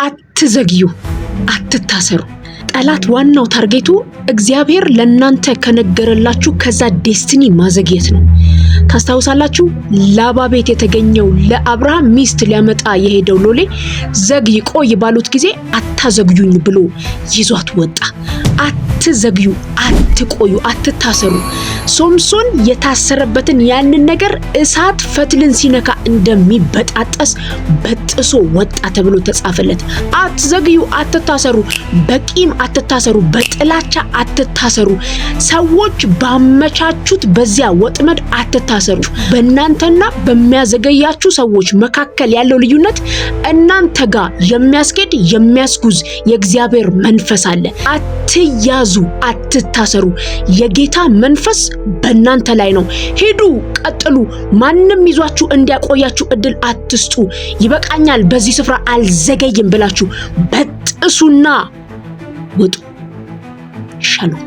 አትዘግዩ፣ አትታሰሩ። ጠላት ዋናው ታርጌቱ እግዚአብሔር ለናንተ ከነገረላችሁ ከዛ ዴስቲኒ ማዘግየት ነው። ታስታውሳላችሁ? ላባ ቤት የተገኘው ለአብርሃም ሚስት ሊያመጣ የሄደው ሎሌ ዘግይ ቆይ ባሉት ጊዜ አታዘግዩኝ ብሎ ይዟት ወጣ። አትዘግዩ፣ አትቆዩ፣ አትታሰሩ። ሶምሶን የታሰረበትን ያንን ነገር እሳት ፈትልን ሲነካ እንደሚበጣጠስ በጥሶ ወጣ ተብሎ ተጻፈለት። አትዘግዩ፣ አትታሰሩ፣ በቂም አትታሰሩ፣ በጥላቻ አትታሰሩ። ሰዎች ባመቻቹት በዚያ ወጥመድ አትታሰሩ። በእናንተና በሚያዘገያችሁ ሰዎች መካከል ያለው ልዩነት እናንተ ጋር የሚያስኬድ የሚያስጉዝ የእግዚአብሔር መንፈስ አለ። አትያዙ፣ አትታሰሩ። የጌታ መንፈስ በእናንተ ላይ ነው። ሂዱ፣ ቀጥሉ። ማንም ይዟችሁ እንዲያቆያችሁ እድል አትስጡ። ይበቃኛል፣ በዚህ ስፍራ አልዘገይም ብላችሁ በጥሱና ውጡ። ሻሎም